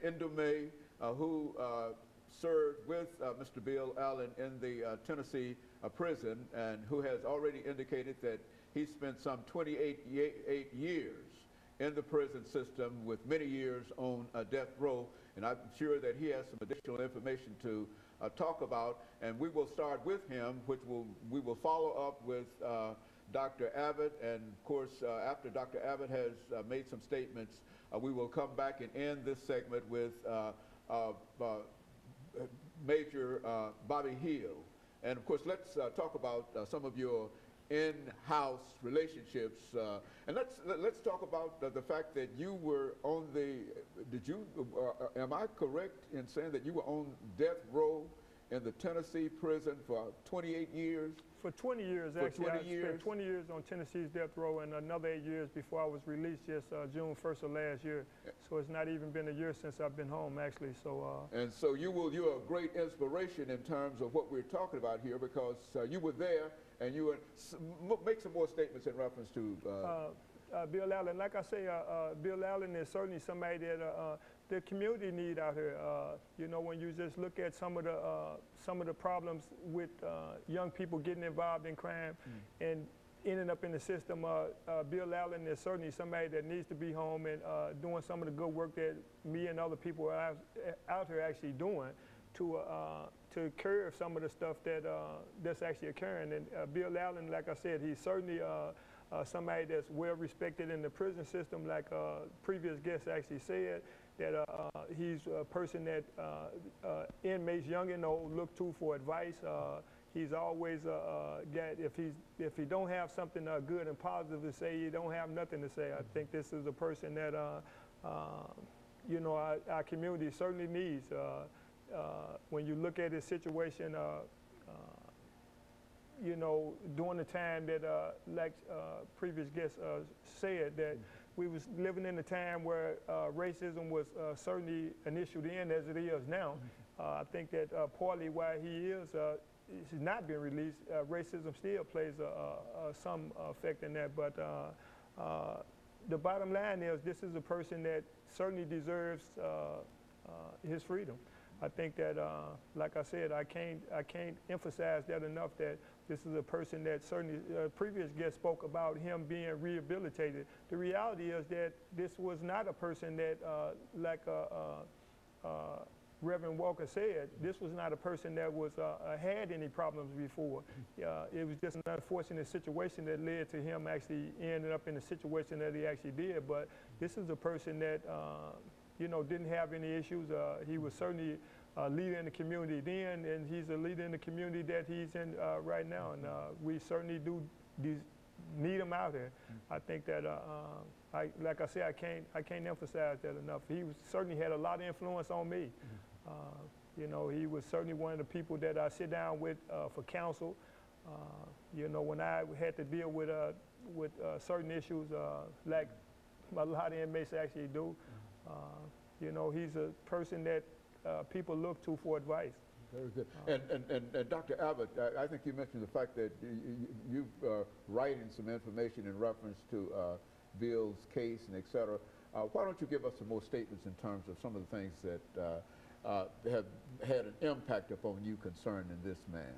Indomay, who served with Mr. Bill Allen in the Tennessee prison, and who has already indicated that he spent some 28 years in the prison system with many years on death row. And I'm sure that he has some additional information to talk about. And we will start with him, we will follow up with Dr. Abbott. And of course, after Dr. Abbott has made some statements, we will come back and end this segment with Major BHill. And of course, let's talk about some of your in-house relationships, and let's talk about the fact that you were on the. Am I correct in saying that you were on death row in the Tennessee prison for 28 years? For 20 years, actually. I spent 20 years on Tennessee's death row and another 8 years before I was released just June 1st of last year. So it's not even been a year since I've been home, actually. So. And so you're a great inspiration in terms of what we're talking about here, because you were there and you would make some more statements in reference to. Bill Allen, like I say, Bill Allen is certainly somebody that the community need out here. You know, when you just look at some of the problems with young people getting involved in crime and ending up in the system, Bill Allen is certainly somebody that needs to be home and doing some of the good work that me and other people are out here actually doing to curb some of the stuff that's actually occurring. And Bill Allen, like I said, he's certainly somebody that's well respected in the prison system, like previous guests actually said, that he's a person that inmates, young and old, look to for advice. He's always got, if he don't have something good and positive to say, he don't have nothing to say. I think this is a person that you know, our community certainly needs. When you look at his situation, you know, during the time that, like previous guests said, that we was living in a time where racism was certainly an issue then as it is now. I think that partly why he's not been released, racism still plays some effect in that. But the bottom line is, this is a person that certainly deserves his freedom. I think that, like I said, I can't emphasize that enough, that this is a person that certainly, previous guest spoke about him being rehabilitated. The reality is that this was not a person that, like Reverend Walker said, this was not a person that was had any problems before. It was just an unfortunate situation that led to him actually ending up in the situation that he actually did. But this is a person that, you know, didn't have any issues. He was certainly a leader in the community then, and he's a leader in the community that he's in right now. And we certainly do need him out there. I think that, like I said, I can't emphasize that enough. He certainly had a lot of influence on me. You know, he was certainly one of the people that I sit down with for counsel. You know, when I had to deal with certain issues, like a lot of inmates actually do. You know, he's a person that people look to for advice. Very good. And Dr. Abbott, I think you mentioned the fact that you're writing some information in reference to Bill's case and et cetera. Why don't you give us some more statements in terms of some of the things that have had an impact upon you concerning this man?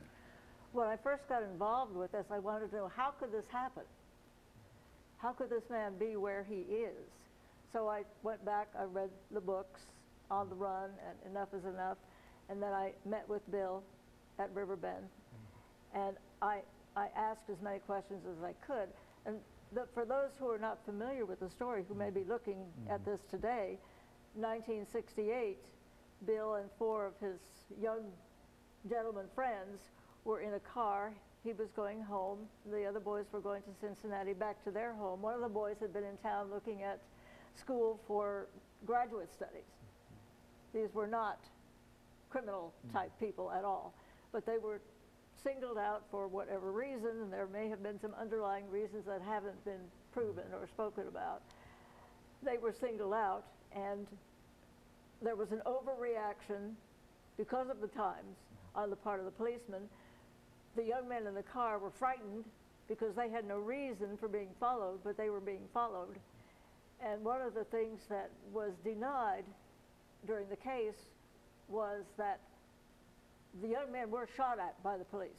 When I first got involved with this, I wanted to know, how could this happen? How could this man be where he is? So I went back, I read the books, On the Run, and Enough is Enough, and then I met with Bill at Riverbend, and I asked as many questions as I could. And for those who are not familiar with the story, who may be looking at this today, 1968, Bill and 4 of his young gentleman friends were in a car. He was going home. The other boys were going to Cincinnati, back to their home. One of the boys had been in town looking at school for graduate studies. These were not criminal type people at all, but they were singled out for whatever reason, and there may have been some underlying reasons that haven't been proven or spoken about. They were singled out, and there was an overreaction because of the times on the part of the policemen. The young men in the car were frightened because they had no reason for being followed, but they were being followed. And one of the things that was denied during the case was that the young men were shot at by the police,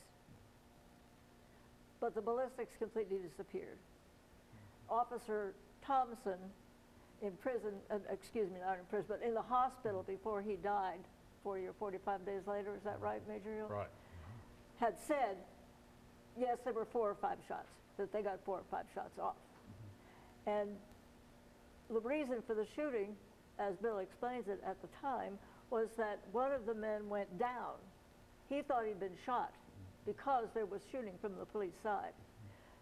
but the ballistics completely disappeared. Officer Thompson in prison, excuse me, not in prison, but in the hospital before he died, 40 or 45 days later, is that right, Major Hill? Right. Had said, yes, there were 4 or 5 shots, that they got 4 or 5 shots off. And the reason for the shooting, as Bill explains it at the time, was that one of the men went down. He thought he'd been shot because there was shooting from the police side.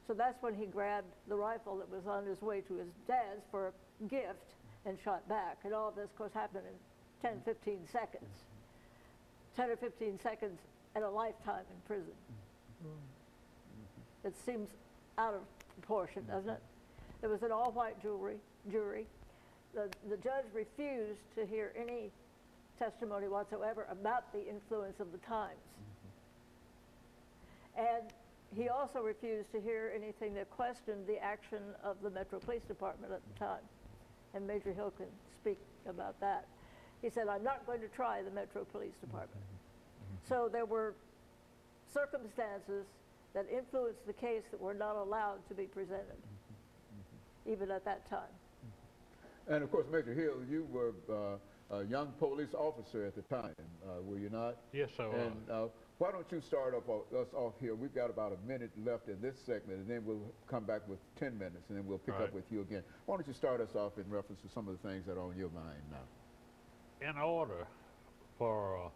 So that's when he grabbed the rifle that was on his way to his dad's for a gift and shot back. And all of this, of course, happened in 10, 15 seconds. 10 or 15 seconds and a lifetime in prison. It seems out of proportion, doesn't it? There was an all-white jury. The judge refused to hear any testimony whatsoever about the influence of the times. And he also refused to hear anything that questioned the action of the Metro Police Department at the time. And Major Hill can speak about that. He said, I'm not going to try the Metro Police Department. So there were circumstances that influenced the case that were not allowed to be presented, even at that time. And of course, Major Hill, you were a young police officer at the time, were you not? Yes, I was. And why don't you start us off here? We've got about a minute left in this segment, and then we'll come back with 10 minutes, and then we'll pick up with you again. Why don't you start us off in reference to some of the things that are on your mind now? In order for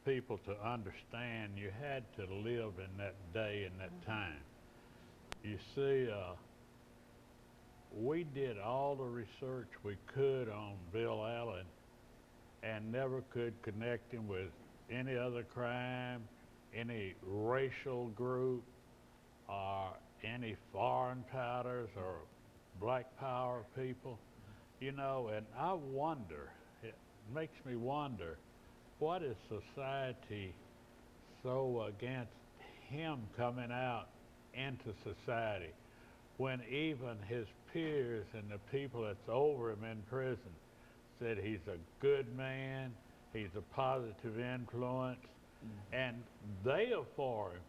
people to understand, you had to live in that day and that time. You see, we did all the research we could on Bill Allen and never could connect him with any other crime, any racial group, or any foreign powders or black power people, you know, and I wonder, it makes me wonder, what is society so against him coming out into society when even his peers and the people that's over him in prison said he's a good man, he's a positive influence, and they are for him,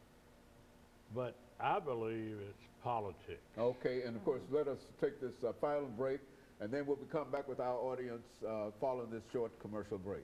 but I believe it's politics. Okay, and of course, let us take this final break, and then we'll come back with our audience following this short commercial break.